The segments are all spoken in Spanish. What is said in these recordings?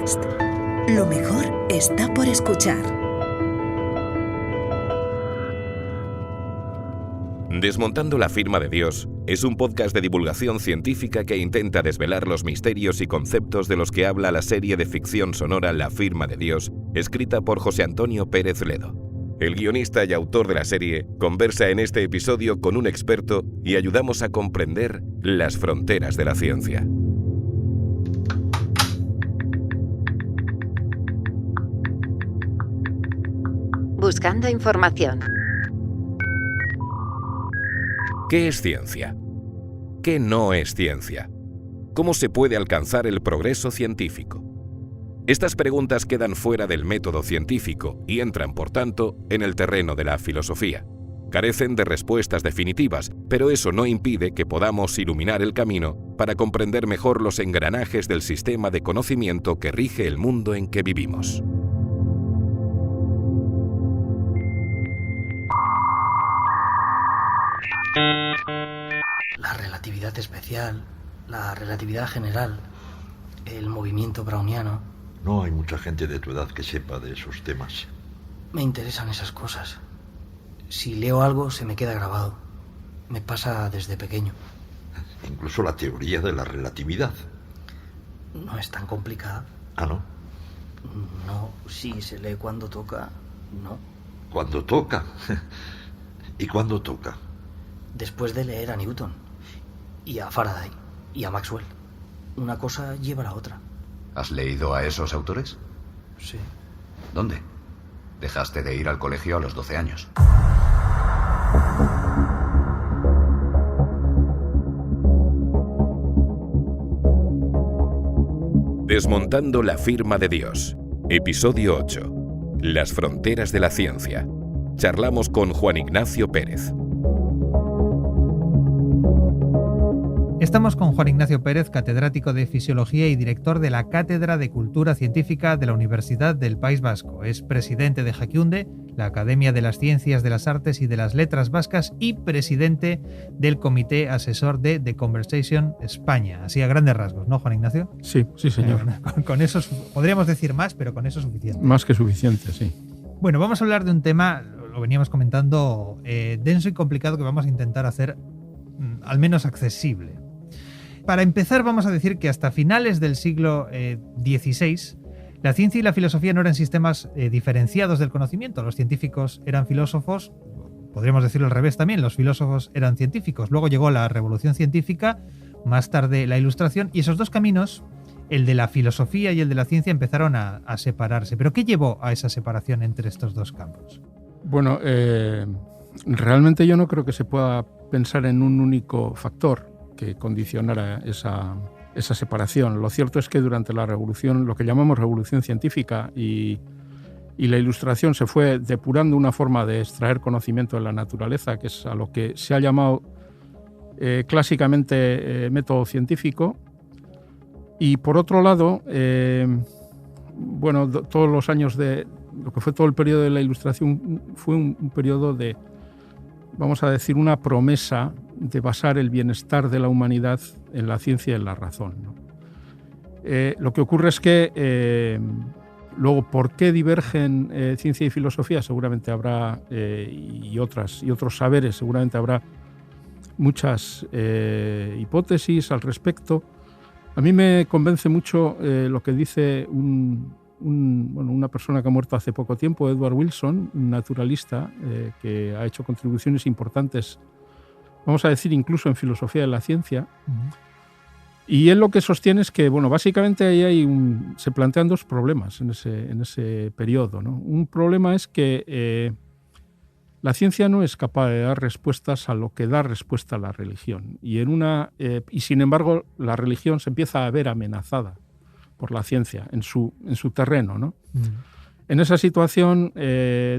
Podcast. Lo mejor está por escuchar. Desmontando la firma de Dios es un podcast de divulgación científica que intenta desvelar los misterios y conceptos de los que habla la serie de ficción sonora La firma de Dios, escrita por José Antonio Pérez Ledo. El guionista y autor de la serie conversa en este episodio con un experto y ayudamos a comprender las fronteras de la ciencia. Buscando información. ¿Qué es ciencia? ¿Qué no es ciencia? ¿Cómo se puede alcanzar el progreso científico? Estas preguntas quedan fuera del método científico y entran, por tanto, en el terreno de la filosofía. Carecen de respuestas definitivas, pero eso no impide que podamos iluminar el camino para comprender mejor los engranajes del sistema de conocimiento que rige el mundo en que vivimos. La relatividad especial, la relatividad general, el movimiento browniano. No hay mucha gente de tu edad que sepa de esos temas. Me interesan esas cosas. Si leo algo se me queda grabado. Me pasa desde pequeño. Incluso la teoría de la relatividad. No es tan complicada. ¿Ah, no? No, si se lee cuando toca, no. ¿Cuándo toca? ¿Y cuándo toca? Después de leer a Newton, y a Faraday, y a Maxwell. Una cosa lleva a la otra. ¿Has leído a esos autores? Sí. ¿Dónde? Dejaste de ir al colegio a los 12 años. Desmontando la firma de Dios. Episodio 8. Las fronteras de la ciencia. Charlamos con Juan Ignacio Pérez. Estamos con Juan Ignacio Pérez, catedrático de Fisiología y director de la Cátedra de Cultura Científica de la Universidad del País Vasco. Es presidente de Jakiunde, la Academia de las Ciencias, de las Artes y de las Letras Vascas, y presidente del Comité Asesor de The Conversation España. Así a grandes rasgos, ¿no, Juan Ignacio? Sí, señor. Con eso podríamos decir más, pero con eso es suficiente. Más que suficiente, sí. Bueno, vamos a hablar de un tema, lo veníamos comentando, denso y complicado, que vamos a intentar hacer al menos accesible. Para empezar, vamos a decir que hasta finales del siglo XVI, la ciencia y la filosofía no eran sistemas diferenciados del conocimiento. Los científicos eran filósofos, podríamos decirlo al revés también, los filósofos eran científicos. Luego llegó la Revolución Científica, más tarde la Ilustración, y esos dos caminos, el de la filosofía y el de la ciencia, empezaron a separarse. ¿Pero qué llevó a esa separación entre estos dos campos? Bueno, realmente yo no creo que se pueda pensar en un único factor que condicionara esa separación. Lo cierto es que durante la revolución, lo que llamamos revolución científica y la Ilustración, se fue depurando una forma de extraer conocimiento de la naturaleza, que es a lo que se ha llamado clásicamente método científico. Y por otro lado, todos los años de lo que fue todo el periodo de la Ilustración fue un periodo de, vamos a decir, una promesa de basar el bienestar de la humanidad en la ciencia y en la razón, ¿no? Lo que ocurre es que luego, ¿por qué divergen ciencia y filosofía? Seguramente habrá, y otros saberes, seguramente habrá muchas hipótesis al respecto. A mí me convence mucho lo que dice una persona que ha muerto hace poco tiempo, Edward Wilson, un naturalista que ha hecho contribuciones importantes, vamos a decir, incluso en filosofía de la ciencia. Uh-huh. Y él lo que sostiene es que, básicamente ahí se plantean dos problemas en ese periodo, ¿no? Un problema es que la ciencia no es capaz de dar respuestas a lo que da respuesta a la religión. Y sin embargo, la religión se empieza a ver amenazada por la ciencia en su terreno, ¿no? Uh-huh. En esa situación,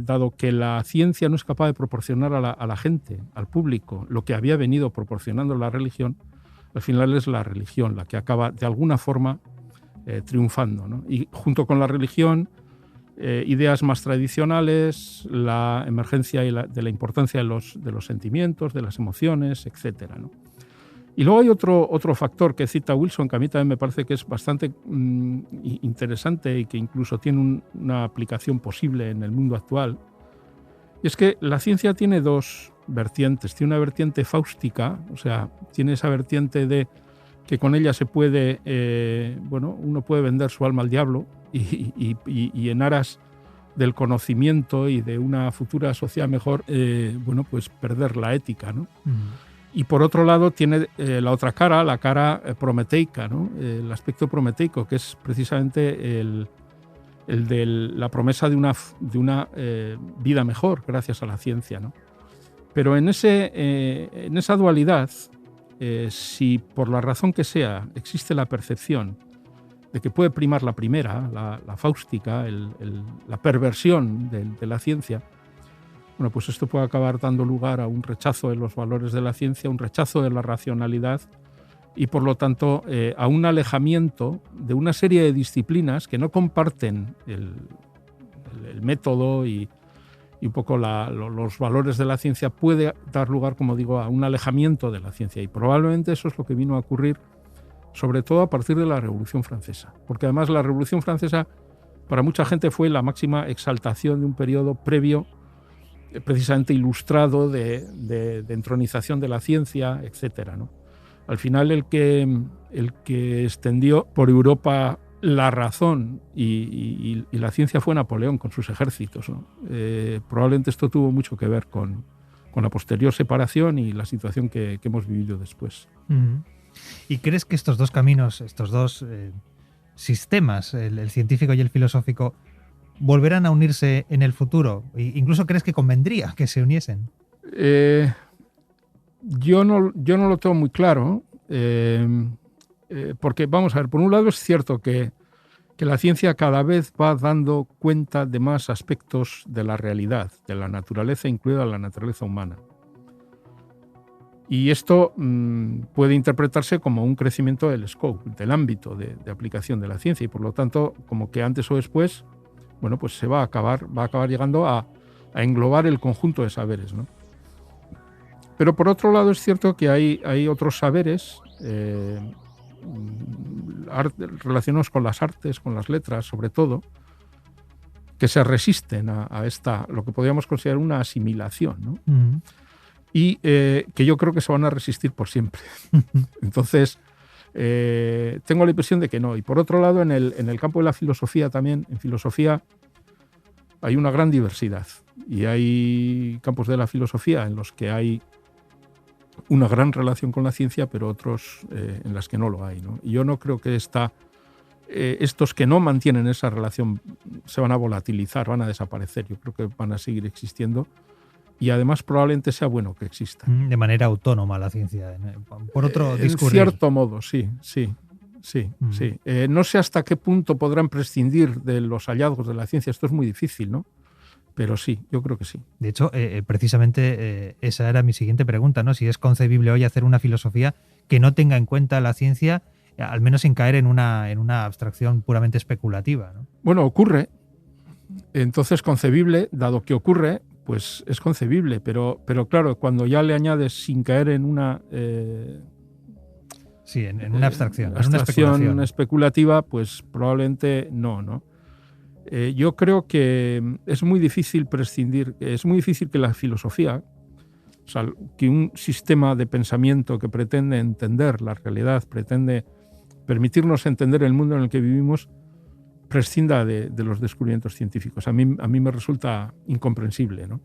dado que la ciencia no es capaz de proporcionar a la gente, al público, lo que había venido proporcionando la religión, al final es la religión la que acaba de alguna forma triunfando, ¿no? Y junto con la religión, ideas más tradicionales, la emergencia de la importancia de los sentimientos, de las emociones, etc., ¿no? Y luego hay otro factor que cita Wilson, que a mí también me parece que es bastante interesante y que incluso tiene una aplicación posible en el mundo actual. Y es que la ciencia tiene dos vertientes. Tiene una vertiente fáustica, o sea, tiene esa vertiente de que con ella se puede, uno puede vender su alma al diablo y en aras del conocimiento y de una futura sociedad mejor, pues perder la ética, ¿no? Y por otro lado tiene la otra cara, la cara prometeica, ¿no? El aspecto prometeico, que es precisamente el de la promesa de una vida mejor gracias a la ciencia, ¿no? Pero en esa dualidad, si por la razón que sea existe la percepción de que puede primar la primera, la fáustica, la perversión de la ciencia, bueno, pues esto puede acabar dando lugar a un rechazo de los valores de la ciencia, un rechazo de la racionalidad y, por lo tanto, a un alejamiento de una serie de disciplinas que no comparten el método y un poco los valores de la ciencia. Puede dar lugar, como digo, a un alejamiento de la ciencia. Y probablemente eso es lo que vino a ocurrir, sobre todo a partir de la Revolución Francesa. Porque además la Revolución Francesa para mucha gente fue la máxima exaltación de un periodo previo, precisamente ilustrado de entronización de la ciencia, etcétera, ¿no? Al final el que extendió por Europa la razón y la ciencia fue Napoleón con sus ejércitos, ¿no? Probablemente esto tuvo mucho que ver con la posterior separación y la situación que hemos vivido después. ¿Y crees que estos dos caminos, estos dos sistemas, el científico y el filosófico, volverán a unirse en el futuro? ¿Incluso crees que convendría que se uniesen? Yo no lo tengo muy claro, porque, vamos a ver, por un lado es cierto que la ciencia cada vez va dando cuenta de más aspectos de la realidad, de la naturaleza, incluida la naturaleza humana. Y esto puede interpretarse como un crecimiento del scope, del ámbito de aplicación de la ciencia, y por lo tanto, como que antes o después, bueno, pues se va a acabar llegando a englobar el conjunto de saberes, ¿no? Pero por otro lado es cierto que hay otros saberes relacionados con las artes, con las letras, sobre todo, que se resisten a esta, lo que podríamos considerar una asimilación, ¿no? Y que yo creo que se van a resistir por siempre. Entonces, tengo la impresión de que no. Y por otro lado, en el campo de la filosofía también, en filosofía hay una gran diversidad. Y hay campos de la filosofía en los que hay una gran relación con la ciencia, pero otros en las que no lo hay, ¿no? Y yo no creo que estos que no mantienen esa relación se van a volatilizar, van a desaparecer. Yo creo que van a seguir existiendo. Y además probablemente sea bueno que exista. De manera autónoma la ciencia, por otro discurrir. En cierto modo, sí. No sé hasta qué punto podrán prescindir de los hallazgos de la ciencia. Esto es muy difícil, ¿no? Pero sí, yo creo que sí. De hecho, precisamente esa era mi siguiente pregunta, ¿no? Si es concebible hoy hacer una filosofía que no tenga en cuenta la ciencia, al menos sin caer en una abstracción puramente especulativa, ¿no? Bueno, ocurre. Entonces, concebible, dado que ocurre, pues es concebible, pero claro, cuando ya le añades sin caer en una... sí, en una abstracción, en una especulación especulativa, pues probablemente no. Yo creo que es muy difícil prescindir, es muy difícil que la filosofía, o sea, que un sistema de pensamiento que pretende entender la realidad, pretende permitirnos entender el mundo en el que vivimos, prescinda de los descubrimientos científicos. A mí me resulta incomprensible, ¿no?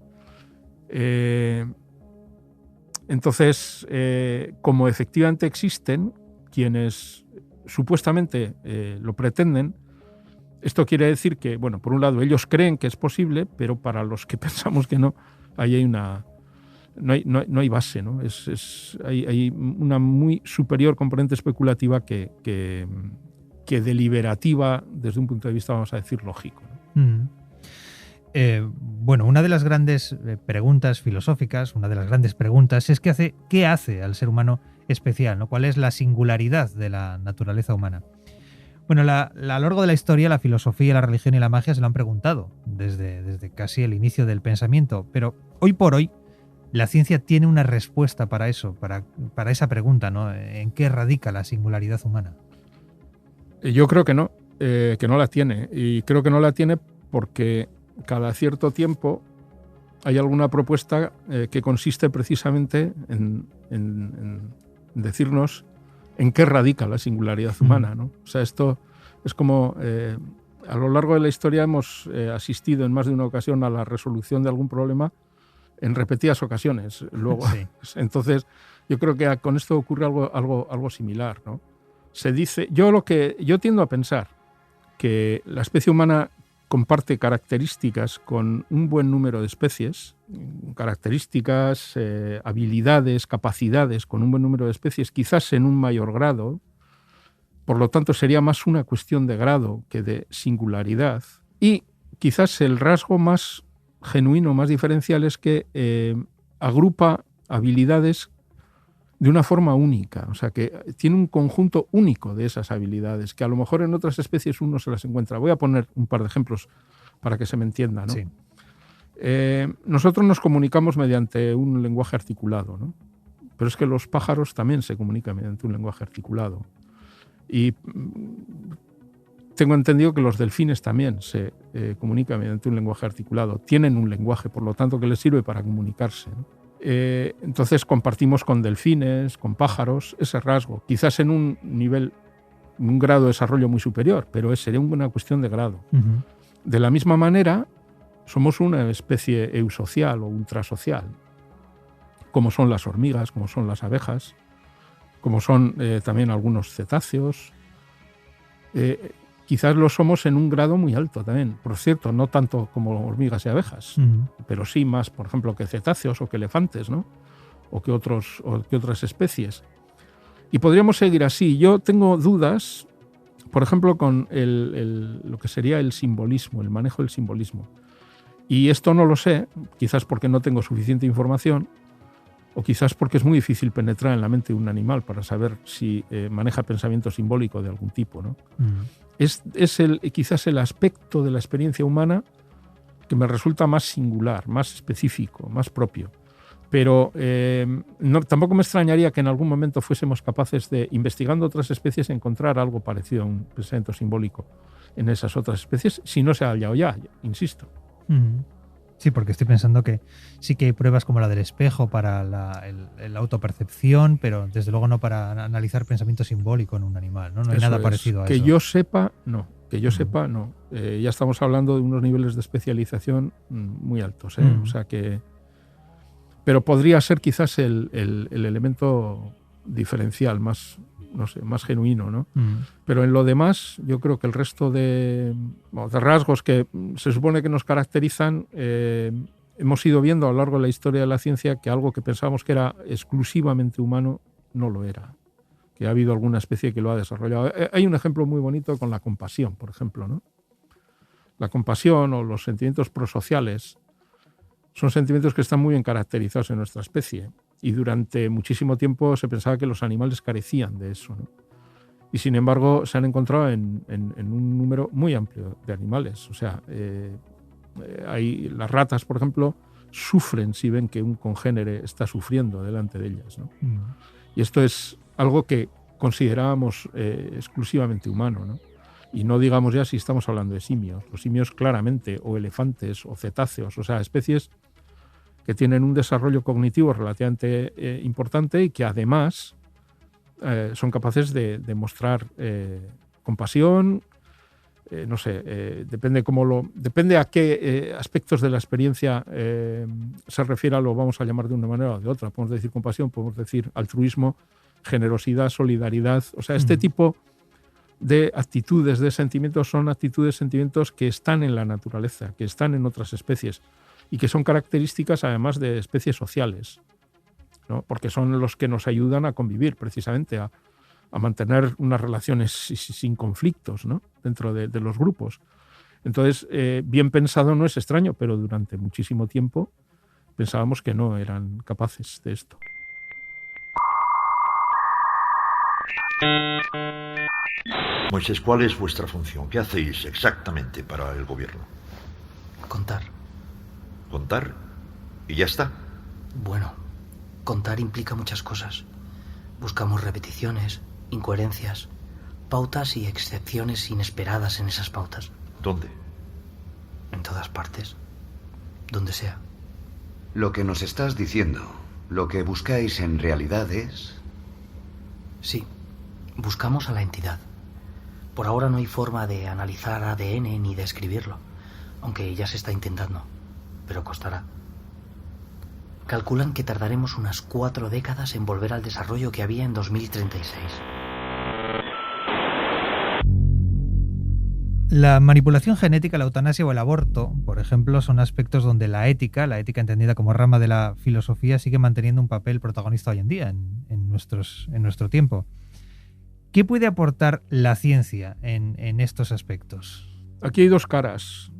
Entonces, como efectivamente existen quienes supuestamente lo pretenden, esto quiere decir que, bueno, por un lado ellos creen que es posible, pero para los que pensamos que no, ahí hay no hay base, ¿no? Hay una muy superior componente especulativa que deliberativa desde un punto de vista, vamos a decir, lógico, ¿no? Bueno, una de las grandes preguntas filosóficas, una de las grandes preguntas es ¿qué hace al ser humano especial, ¿no? ¿Cuál es la singularidad de la naturaleza humana? Bueno, a lo largo de la historia la filosofía, la religión y la magia se lo han preguntado desde casi el inicio del pensamiento, pero hoy por hoy la ciencia tiene una respuesta para eso, para esa pregunta, ¿no? ¿En qué radica la singularidad humana? Yo creo que no la tiene. Y creo que no la tiene porque cada cierto tiempo hay alguna propuesta que consiste precisamente en decirnos en qué radica la singularidad humana, ¿no? O sea, esto es como a lo largo de la historia hemos asistido en más de una ocasión a la resolución de algún problema en repetidas ocasiones. Luego, sí. Entonces, yo creo que con esto ocurre algo similar, ¿no? Se dice, yo tiendo a pensar que la especie humana comparte características con un buen número de especies, características, habilidades, capacidades con un buen número de especies, quizás en un mayor grado. Por lo tanto, sería más una cuestión de grado que de singularidad. Y quizás el rasgo más genuino, más diferencial, es que agrupa habilidades de una forma única, o sea, que tiene un conjunto único de esas habilidades, que a lo mejor en otras especies uno se las encuentra. Voy a poner un par de ejemplos para que se me entienda, ¿no? Sí. Nosotros nos comunicamos mediante un lenguaje articulado, ¿no? Pero es que los pájaros también se comunican mediante un lenguaje articulado. Y tengo entendido que los delfines también se comunican mediante un lenguaje articulado. Tienen un lenguaje, por lo tanto, que les sirve para comunicarse, ¿no? Entonces compartimos con delfines, con pájaros, ese rasgo. Quizás en un grado de desarrollo muy superior, pero sería una cuestión de grado. Uh-huh. De la misma manera, somos una especie eusocial o ultrasocial, como son las hormigas, como son las abejas, como son también algunos cetáceos. Quizás lo somos en un grado muy alto también. Por cierto, no tanto como hormigas y abejas, pero sí más, por ejemplo, que cetáceos o que elefantes, ¿no? O que otras especies. Y podríamos seguir así. Yo tengo dudas, por ejemplo, con lo que sería el simbolismo, el manejo del simbolismo. Y esto no lo sé, quizás porque no tengo suficiente información, o quizás porque es muy difícil penetrar en la mente de un animal para saber si maneja pensamiento simbólico de algún tipo, ¿no? Es quizás el aspecto de la experiencia humana que me resulta más singular, más específico, más propio. Pero tampoco me extrañaría que en algún momento fuésemos capaces de, investigando otras especies, encontrar algo parecido a un pensamiento simbólico en esas otras especies, si no se ha hallado ya, insisto. Sí, porque estoy pensando que sí que hay pruebas como la del espejo para la autopercepción, pero desde luego no para analizar pensamiento simbólico en un animal, ¿no? No hay nada parecido a eso. Que yo sepa, no. Ya estamos hablando de unos niveles de especialización muy altos, ¿eh? O sea que... Pero podría ser quizás el elemento diferencial, más genuino, ¿no? Pero en lo demás, yo creo que el resto de rasgos que se supone que nos caracterizan, hemos ido viendo a lo largo de la historia de la ciencia que algo que pensábamos que era exclusivamente humano no lo era, que ha habido alguna especie que lo ha desarrollado. Hay un ejemplo muy bonito con la compasión, por ejemplo, ¿no? La compasión o los sentimientos prosociales son sentimientos que están muy bien caracterizados en nuestra especie. Y durante muchísimo tiempo se pensaba que los animales carecían de eso, ¿no? Y sin embargo se han encontrado en un número muy amplio de animales. O sea, las ratas, por ejemplo, sufren si ven que un congénere está sufriendo delante de ellas, ¿no? Y esto es algo que considerábamos exclusivamente humano, ¿no? Y no digamos ya si estamos hablando de simios. Los simios claramente, o elefantes, o cetáceos, o sea, especies que tienen un desarrollo cognitivo relativamente importante y que además son capaces de mostrar compasión, depende a qué aspectos de la experiencia se refiera, lo vamos a llamar de una manera o de otra. Podemos decir compasión, podemos decir altruismo, generosidad, solidaridad. O sea, este tipo de actitudes, de sentimientos, son actitudes, sentimientos que están en la naturaleza, que están en otras especies y que son características además de especies sociales, ¿no? Porque son los que nos ayudan a convivir precisamente, a mantener unas relaciones sin conflictos, ¿no? Dentro de los grupos. Entonces, bien pensado no es extraño, pero durante muchísimo tiempo pensábamos que no eran capaces de esto. Moisés, ¿cuál es vuestra función? ¿Qué hacéis exactamente para el gobierno? Contar. ¿Contar? ¿Y ya está? Bueno, contar implica muchas cosas. Buscamos repeticiones, incoherencias, pautas y excepciones inesperadas en esas pautas. ¿Dónde? En todas partes. Donde sea. Lo que nos estás diciendo, lo que buscáis en realidad es... Sí, buscamos a la entidad. Por ahora no hay forma de analizar ADN ni de escribirlo, aunque ya se está intentando, pero costará. Calculan que tardaremos unas 4 décadas en volver al desarrollo que había en 2036. La manipulación genética, la eutanasia o el aborto, por ejemplo, son aspectos donde la ética entendida como rama de la filosofía, sigue manteniendo un papel protagonista hoy en día, en nuestro tiempo. ¿Qué puede aportar la ciencia en estos aspectos? Aquí hay dos caras.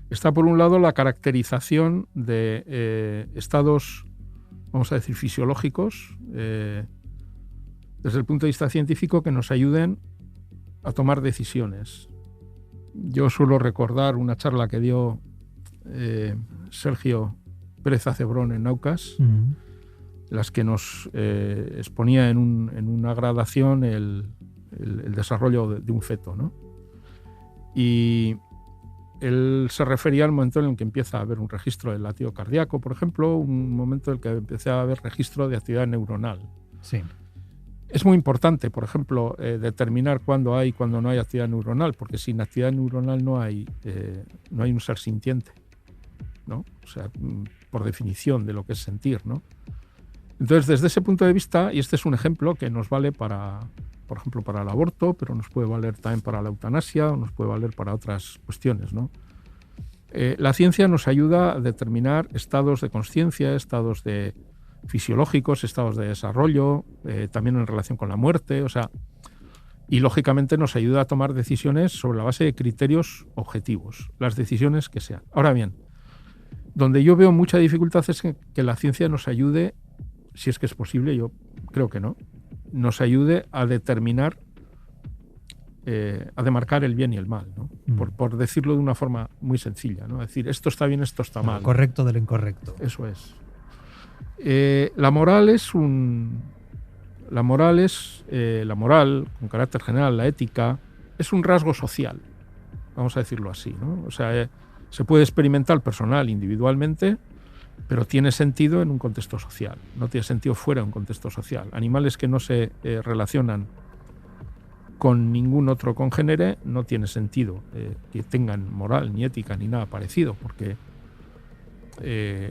Está por un lado la caracterización de estados, vamos a decir, fisiológicos, desde el punto de vista científico, que nos ayuden a tomar decisiones. Yo suelo recordar una charla que dio Sergio Pérez Acebrón en Naucas, en las que nos exponía en una gradación el desarrollo de un feto, ¿no? Y él se refería al momento en el que empieza a haber un registro del latido cardíaco, por ejemplo, un momento en el que empieza a haber registro de actividad neuronal. Sí. Es muy importante, por ejemplo, determinar cuándo hay y cuándo no hay actividad neuronal, porque sin actividad neuronal no hay un ser sintiente, ¿no? O sea, por definición de lo que es sentir, ¿no? Entonces, desde ese punto de vista, y este es un ejemplo que nos vale para, por ejemplo, para el aborto, pero nos puede valer también para la eutanasia, o nos puede valer para otras cuestiones, ¿no? La ciencia nos ayuda a determinar estados de consciencia, estados fisiológicos, estados de desarrollo, también en relación con la muerte, o sea, y lógicamente nos ayuda a tomar decisiones sobre la base de criterios objetivos, las decisiones que sean. Ahora bien, donde yo veo mucha dificultad es que la ciencia nos ayude, si es que es posible, yo creo que no, nos ayude a determinar, a demarcar el bien y el mal, ¿no? Por decirlo de una forma muy sencilla, ¿no? Es decir, esto está bien, esto está mal. Lo correcto de lo incorrecto. Eso es. La moral, con carácter general, la ética, es un rasgo social, vamos a decirlo así, ¿no? O sea, se puede experimentar personal, individualmente, pero tiene sentido en un contexto social, no tiene sentido fuera de un contexto social. Animales que no se relacionan con ningún otro congénere no tiene sentido que tengan moral, ni ética, ni nada parecido, porque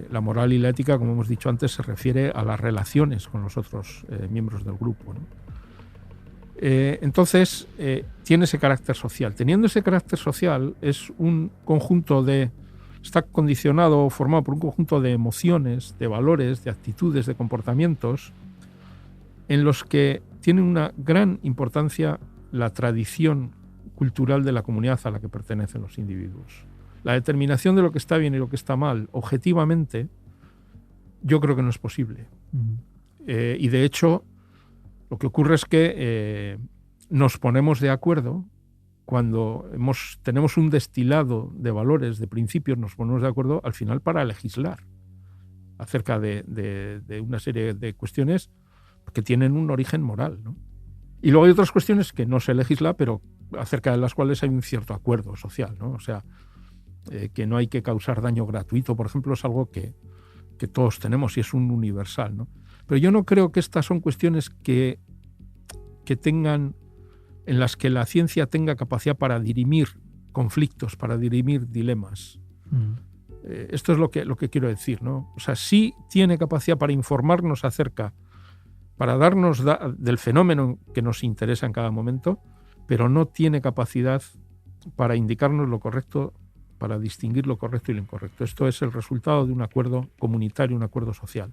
la moral y la ética, como hemos dicho antes, se refiere a las relaciones con los otros miembros del grupo, ¿no? Entonces, tiene ese carácter social. Teniendo ese carácter social, es un conjunto está condicionado o formado por un conjunto de emociones, de valores, de actitudes, de comportamientos, en los que tiene una gran importancia la tradición cultural de la comunidad a la que pertenecen los individuos. La determinación de lo que está bien y lo que está mal, objetivamente, yo creo que no es posible. Y de hecho, lo que ocurre es que nos ponemos de acuerdo cuando tenemos un destilado de valores, de principios, nos ponemos de acuerdo al final para legislar acerca de una serie de cuestiones que tienen un origen moral, ¿no? Y luego hay otras cuestiones que no se legisla, pero acerca de las cuales hay un cierto acuerdo social, ¿no? O sea, que no hay que causar daño gratuito, por ejemplo, es algo que todos tenemos y es un universal, ¿no? Pero yo no creo que estas son cuestiones que en las que la ciencia tenga capacidad para dirimir conflictos, para dirimir dilemas. Esto es lo que quiero decir, ¿no? O sea, sí tiene capacidad para informarnos para darnos del fenómeno que nos interesa en cada momento, pero no tiene capacidad para indicarnos lo correcto, para distinguir lo correcto y lo incorrecto. Esto es el resultado de un acuerdo comunitario, un acuerdo social.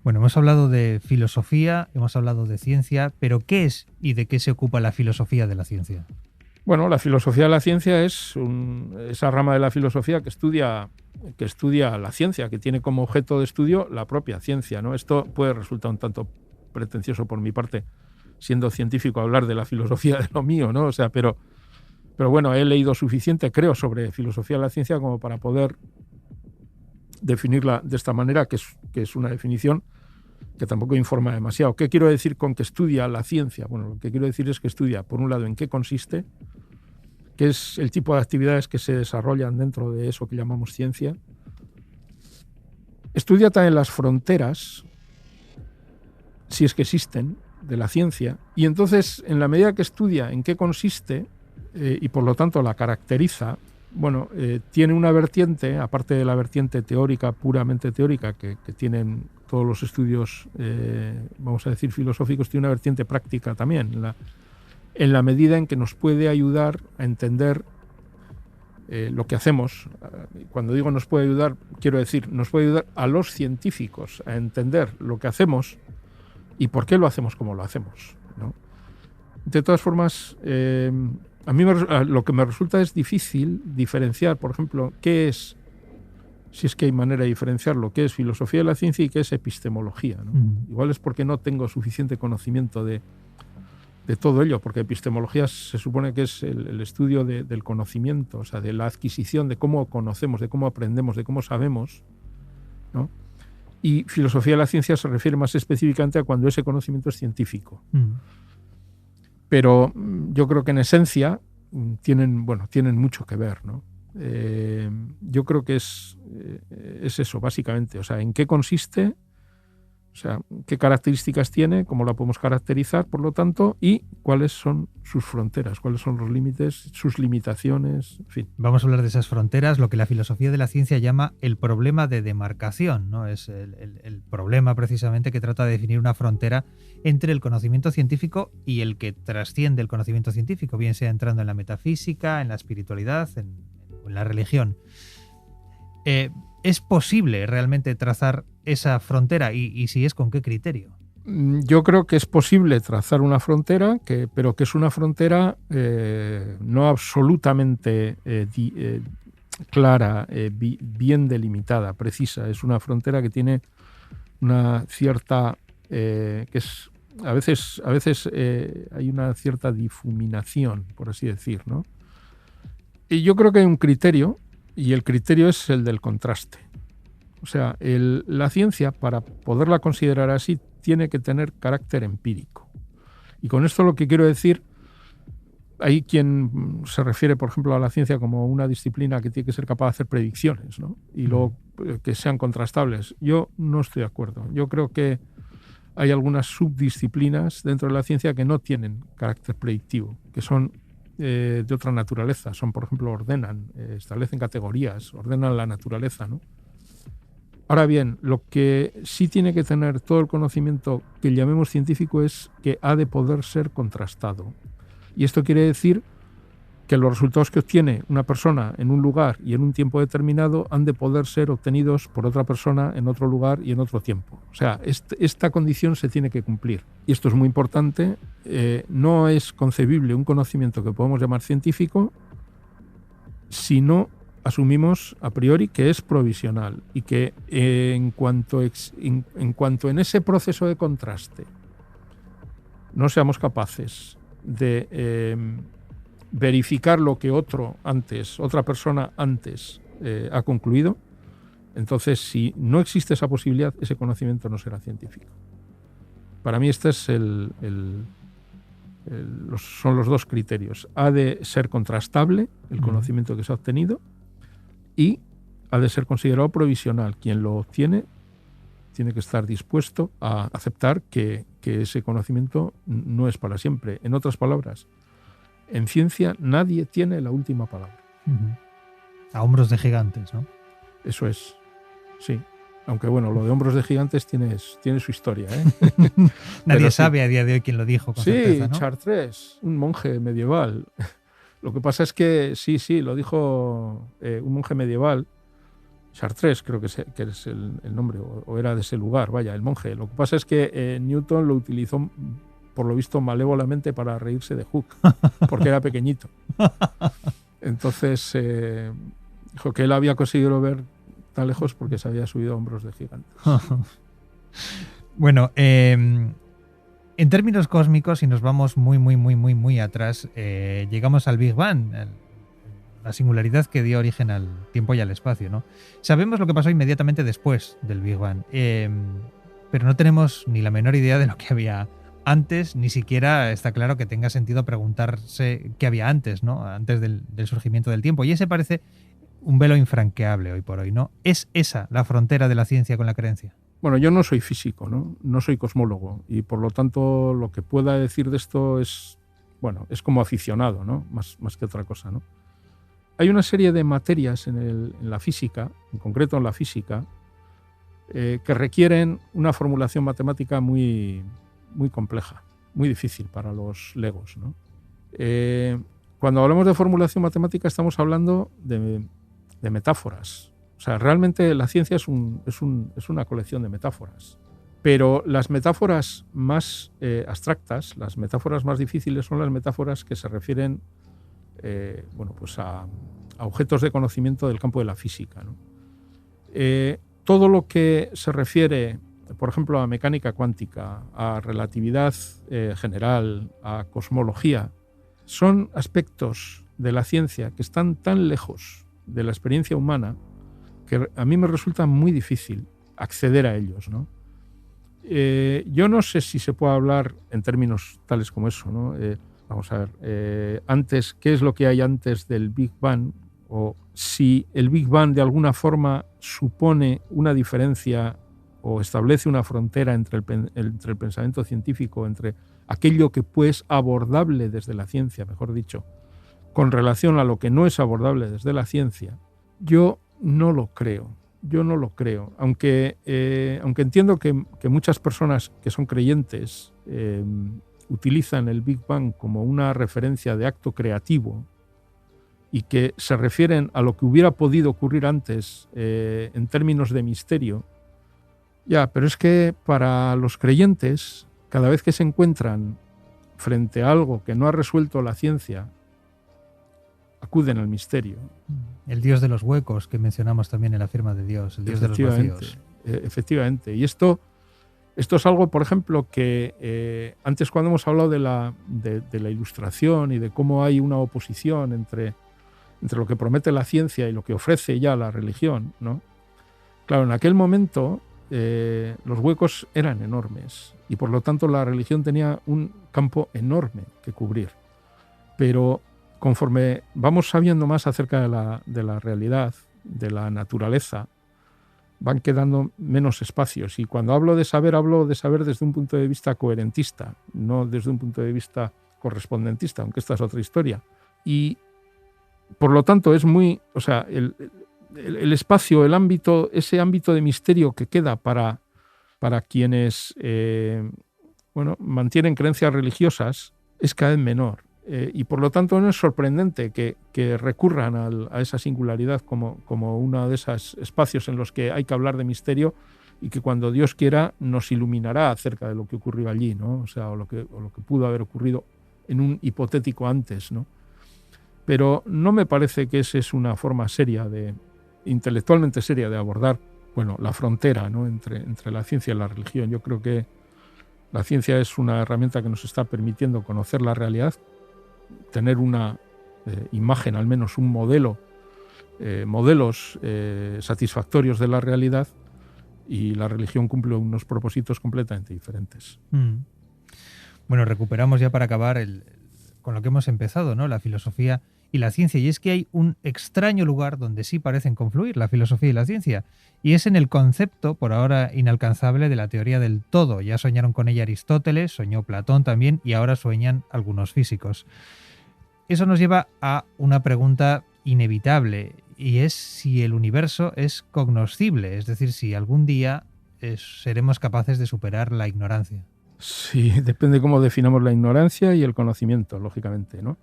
Bueno, hemos hablado de filosofía, hemos hablado de ciencia, pero ¿qué es y de qué se ocupa la filosofía de la ciencia? Bueno, la filosofía de la ciencia es esa rama de la filosofía que estudia la ciencia, que tiene como objeto de estudio la propia ciencia, ¿no? Esto puede resultar un tanto pretencioso por mi parte, siendo científico, hablar de la filosofía de lo mío, ¿no? O sea, pero bueno, he leído suficiente, creo, sobre filosofía de la ciencia como para poder definirla de esta manera, que es una definición que tampoco informa demasiado. ¿Qué quiero decir con que estudia la ciencia? Bueno, lo que quiero decir es que estudia, por un lado, en qué consiste, qué es el tipo de actividades que se desarrollan dentro de eso que llamamos ciencia. Estudia también las fronteras, si es que existen, de la ciencia, y entonces, en la medida que estudia en qué consiste, y por lo tanto la caracteriza, tiene una vertiente, aparte de la vertiente teórica, puramente teórica, que tienen todos los estudios, vamos a decir, filosóficos, tiene una vertiente práctica también, en la medida en que nos puede ayudar a entender lo que hacemos. Cuando digo nos puede ayudar, quiero decir, nos puede ayudar a los científicos a entender lo que hacemos y por qué lo hacemos como lo hacemos, ¿no? De todas formas, a mí lo que me resulta es difícil diferenciar, por ejemplo, qué es, si es que hay manera de diferenciarlo, qué es filosofía de la ciencia y qué es epistemología, ¿no? Igual es porque no tengo suficiente conocimiento de todo ello, porque epistemología se supone que es el estudio del conocimiento, o sea, de la adquisición, de cómo conocemos, de cómo aprendemos, de cómo sabemos, ¿no? Y filosofía de la ciencia se refiere más específicamente a cuando ese conocimiento es científico. Pero yo creo que en esencia tienen mucho que ver, ¿no? Yo creo que es eso, básicamente. O sea, en qué consiste, o sea, qué características tiene, cómo la podemos caracterizar, por lo tanto, y cuáles son sus fronteras, cuáles son los límites, sus limitaciones, en fin. Vamos a hablar de esas fronteras, lo que la filosofía de la ciencia llama el problema de demarcación, ¿no? Es el problema precisamente que trata de definir una frontera entre el conocimiento científico y el que trasciende el conocimiento científico, bien sea entrando en la metafísica, en la espiritualidad, en la religión. ¿Es posible realmente trazar esa frontera y si es, con qué criterio? Yo creo que es posible trazar una frontera, pero que es una frontera no absolutamente clara, bien delimitada, precisa. Es una frontera que tiene una cierta... que es a veces hay una cierta difuminación, por así decir, ¿no? Y yo creo que hay un criterio, y el criterio es el del contraste. O sea, la ciencia, para poderla considerar así, tiene que tener carácter empírico. Y con esto lo que quiero decir, hay quien se refiere, por ejemplo, a la ciencia como una disciplina que tiene que ser capaz de hacer predicciones, ¿no? Y luego que sean contrastables. Yo no estoy de acuerdo. Yo creo que hay algunas subdisciplinas dentro de la ciencia que no tienen carácter predictivo, que son de otra naturaleza. Son, por ejemplo, establecen categorías, ordenan la naturaleza, ¿no? Ahora bien, lo que sí tiene que tener todo el conocimiento que llamemos científico es que ha de poder ser contrastado. Y esto quiere decir que los resultados que obtiene una persona en un lugar y en un tiempo determinado han de poder ser obtenidos por otra persona en otro lugar y en otro tiempo. O sea, esta condición se tiene que cumplir. Y esto es muy importante. No es concebible un conocimiento que podemos llamar científico si no asumimos a priori que es provisional y que en cuanto en ese proceso de contraste no seamos capaces de verificar lo que otra persona antes ha concluido, entonces si no existe esa posibilidad, ese conocimiento no será científico. Para mí este es son los dos criterios. Ha de ser contrastable el conocimiento que se ha obtenido y ha de ser considerado provisional. Quien lo obtiene tiene que estar dispuesto a aceptar que ese conocimiento no es para siempre. En otras palabras, en ciencia nadie tiene la última palabra. A hombros de gigantes, ¿no? Eso es, sí. Aunque bueno, lo de hombros de gigantes tiene su historia, ¿eh? Nadie sabe a día de hoy quién lo dijo con certeza, ¿no? Chartres, un monje medieval. Lo que pasa es que sí, lo dijo un monje medieval. Chartres, creo que es el nombre, o era de ese lugar, vaya, el monje. Lo que pasa es que Newton lo utilizó, por lo visto, malévolamente para reírse de Hooke, porque era pequeñito. Entonces, dijo que él había conseguido ver tan lejos porque se había subido a hombros de gigantes. Bueno, en términos cósmicos, si nos vamos muy atrás, llegamos al Big Bang, la singularidad que dio origen al tiempo y al espacio, ¿no? Sabemos lo que pasó inmediatamente después del Big Bang, pero no tenemos ni la menor idea de lo que había antes, ni siquiera está claro que tenga sentido preguntarse qué había antes, ¿no? Antes del surgimiento del tiempo. Y ese parece un velo infranqueable hoy por hoy, ¿no? ¿Es esa la frontera de la ciencia con la creencia? Bueno, yo no soy físico, ¿no? No soy cosmólogo, y por lo tanto lo que pueda decir de esto es, bueno, es como aficionado, ¿no? Más que otra cosa, ¿no? Hay una serie de materias en la física, en concreto en la física, que requieren una formulación matemática muy compleja, muy difícil para los legos, ¿no? Cuando hablamos de formulación matemática estamos hablando de metáforas. O sea, realmente la ciencia es una colección de metáforas. Pero las metáforas más abstractas, las metáforas más difíciles, son las metáforas que se refieren pues a objetos de conocimiento del campo de la física, ¿no? Todo lo que se refiere, por ejemplo, a mecánica cuántica, a relatividad general, a cosmología, son aspectos de la ciencia que están tan lejos de la experiencia humana que a mí me resulta muy difícil acceder a ellos, ¿no? Yo no sé si se puede hablar en términos tales como eso, ¿no? Vamos a ver, antes, ¿qué es lo que hay antes del Big Bang? O si el Big Bang de alguna forma supone una diferencia o establece una frontera entre el pensamiento científico, entre aquello que pues abordable desde la ciencia, mejor dicho, con relación a lo que no es abordable desde la ciencia. Yo no lo creo, aunque entiendo que muchas personas que son creyentes utilizan el Big Bang como una referencia de acto creativo y que se refieren a lo que hubiera podido ocurrir antes en términos de misterio. Ya, pero es que para los creyentes, cada vez que se encuentran frente a algo que no ha resuelto la ciencia, acuden al misterio. El Dios de los huecos, que mencionamos también en la firma de Dios, el Dios de los vacíos. Efectivamente. Y esto es algo, por ejemplo, que antes, cuando hemos hablado de la Ilustración y de cómo hay una oposición entre lo que promete la ciencia y lo que ofrece ya la religión, ¿no? Claro, en aquel momento los huecos eran enormes y por lo tanto la religión tenía un campo enorme que cubrir. Pero conforme vamos sabiendo más acerca de la realidad, de la naturaleza, van quedando menos espacios. Y cuando hablo de saber desde un punto de vista coherentista, no desde un punto de vista correspondentista, aunque esta es otra historia. Y por lo tanto es muy, o sea, el espacio, el ámbito, ese ámbito de misterio que queda para quienes mantienen creencias religiosas es cada vez menor. Y por lo tanto no es sorprendente que recurran a esa singularidad como uno de esos espacios en los que hay que hablar de misterio y que cuando Dios quiera nos iluminará acerca de lo que ocurrió allí, ¿no? O sea, o lo que pudo haber ocurrido en un hipotético antes, ¿no? Pero no me parece que esa es una forma seria, intelectualmente seria, de abordar, la frontera, ¿no? entre la ciencia y la religión. Yo creo que la ciencia es una herramienta que nos está permitiendo conocer la realidad, tener una imagen, al menos un modelos satisfactorios de la realidad, y la religión cumple unos propósitos completamente diferentes. Bueno, recuperamos ya para acabar con lo que hemos empezado, ¿no? La filosofía y la ciencia. Y es que hay un extraño lugar donde sí parecen confluir la filosofía y la ciencia, y es en el concepto, por ahora inalcanzable, de la teoría del todo. Ya soñaron con ella Aristóteles, soñó Platón también, y ahora sueñan algunos físicos. Eso nos lleva a una pregunta inevitable, y es si el universo es cognoscible, es decir, si algún día seremos capaces de superar la ignorancia. Sí, depende cómo definamos la ignorancia y el conocimiento, lógicamente, ¿no?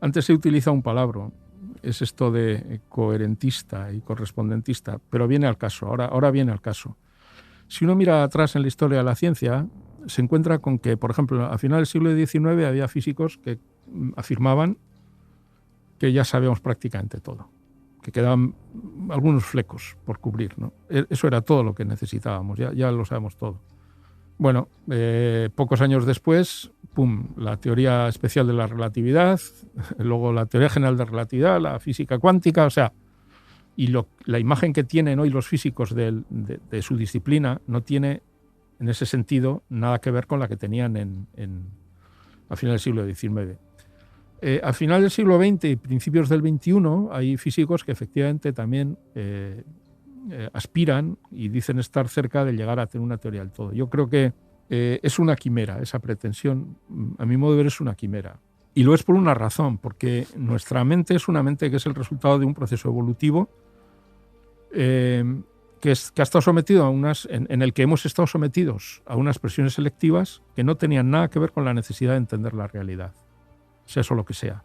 Antes se utiliza un palabra, es esto de coherentista y correspondentista, pero viene al caso, ahora viene al caso. Si uno mira atrás en la historia de la ciencia, se encuentra con que, por ejemplo, a finales del siglo XIX había físicos que afirmaban que ya sabíamos prácticamente todo, que quedaban algunos flecos por cubrir, ¿no? Eso era todo lo que necesitábamos, ya lo sabemos todo. Bueno, pocos años después, la teoría especial de la relatividad, luego la teoría general de relatividad, la física cuántica, o sea, y la imagen que tienen hoy los físicos de su disciplina no tiene, en ese sentido, nada que ver con la que tenían a finales del siglo XIX. A finales del siglo XX y principios del XXI hay físicos que efectivamente también aspiran y dicen estar cerca de llegar a tener una teoría del todo. Yo creo que es una quimera, esa pretensión, a mi modo de ver, es una quimera. Y lo es por una razón, porque nuestra mente es una mente que es el resultado de un proceso evolutivo que ha estado sometido en el que hemos estado sometidos a unas presiones selectivas que no tenían nada que ver con la necesidad de entender la realidad, sea eso lo que sea,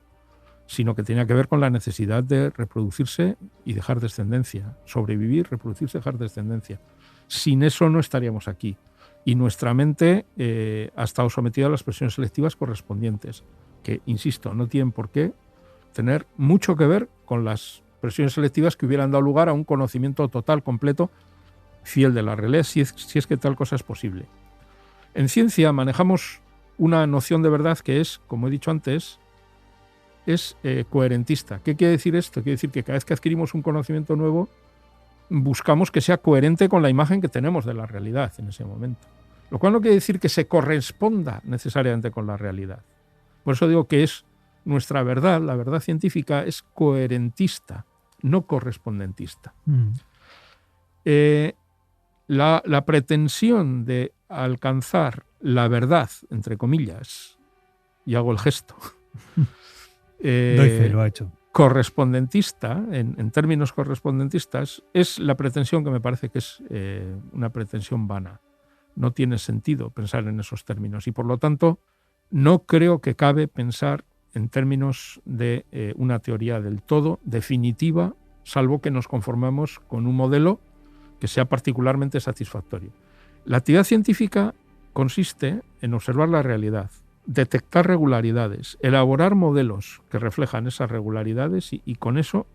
sino que tenía que ver con la necesidad de reproducirse y dejar descendencia, sobrevivir, reproducirse, dejar descendencia. Sin eso no estaríamos aquí. Y nuestra mente ha estado sometida a las presiones selectivas correspondientes, que, insisto, no tienen por qué tener mucho que ver con las presiones selectivas que hubieran dado lugar a un conocimiento total, completo, fiel de la realidad, si es que tal cosa es posible. En ciencia manejamos una noción de verdad que es, como he dicho antes, es coherentista. ¿Qué quiere decir esto? Quiere decir que cada vez que adquirimos un conocimiento nuevo, buscamos que sea coherente con la imagen que tenemos de la realidad en ese momento. Lo cual no quiere decir que se corresponda necesariamente con la realidad. Por eso digo que es nuestra verdad, la verdad científica, es coherentista, no correspondentista. La pretensión de alcanzar la verdad, entre comillas, y hago el gesto, Doy fe, lo ha hecho. Correspondentista, en términos correspondentistas, es la pretensión que me parece que es una pretensión vana. No tiene sentido pensar en esos términos y, por lo tanto, no creo que cabe pensar en términos de una teoría del todo definitiva, salvo que nos conformemos con un modelo que sea particularmente satisfactorio. La actividad científica consiste en observar la realidad, detectar regularidades, elaborar modelos que reflejan esas regularidades y con eso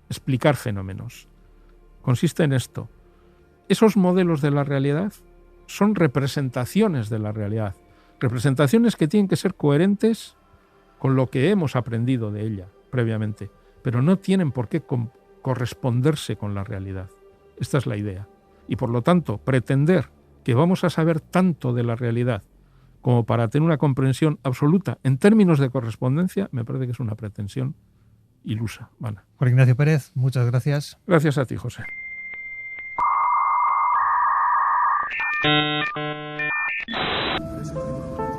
explicar fenómenos. Consiste en esto. Esos modelos de la realidad son representaciones de la realidad, representaciones que tienen que ser coherentes con lo que hemos aprendido de ella previamente, pero no tienen por qué corresponderse con la realidad. Esta es la idea. Y por lo tanto, pretender que vamos a saber tanto de la realidad como para tener una comprensión absoluta en términos de correspondencia, me parece que es una pretensión ilusa, vana. Juan Ignacio Pérez, muchas gracias. Gracias a ti, José.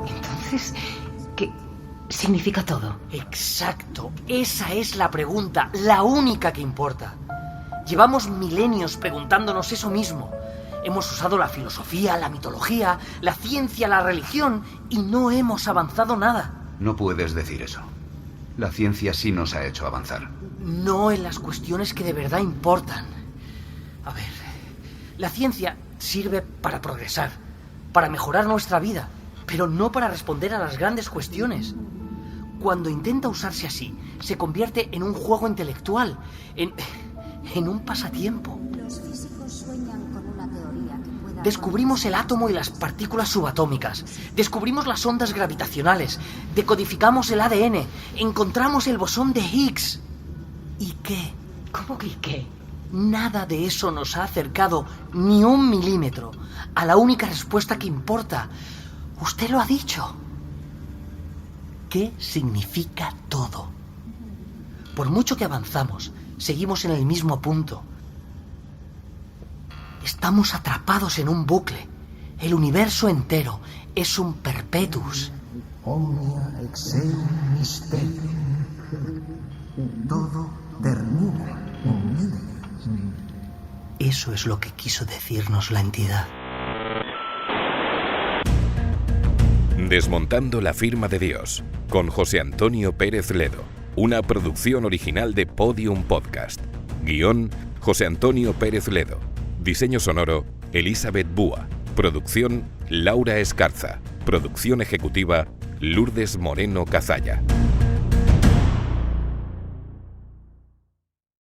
Entonces, ¿qué significa todo? Exacto, esa es la pregunta, la única que importa. Llevamos milenios preguntándonos eso mismo. Hemos usado la filosofía, la mitología, la ciencia, la religión y no hemos avanzado nada. No puedes decir eso. La ciencia sí nos ha hecho avanzar. No en las cuestiones que de verdad importan. A ver, la ciencia sirve para progresar, para mejorar nuestra vida, pero no para responder a las grandes cuestiones. Cuando intenta usarse así, se convierte en un juego intelectual, en un pasatiempo. Los físicos sueñan con una teoría que pueda... Descubrimos el átomo y las partículas subatómicas, descubrimos las ondas gravitacionales, decodificamos el ADN, encontramos el bosón de Higgs. ¿Y qué? ¿Cómo que qué? Nada de eso nos ha acercado ni un milímetro a la única respuesta que importa. Usted lo ha dicho. ¿Qué significa todo? Por mucho que avanzamos, seguimos en el mismo punto. Estamos atrapados en un bucle. El universo entero es un perpetuus. Omnia exeum mysterium. Todo termina en mí. Eso es lo que quiso decirnos la entidad. Desmontando la firma de Dios, con José Antonio Pérez Ledo. Una producción original de Podium Podcast. Guión, José Antonio Pérez Ledo. Diseño sonoro, Elizabeth Búa. Producción, Laura Escarza. Producción ejecutiva, Lourdes Moreno Cazalla.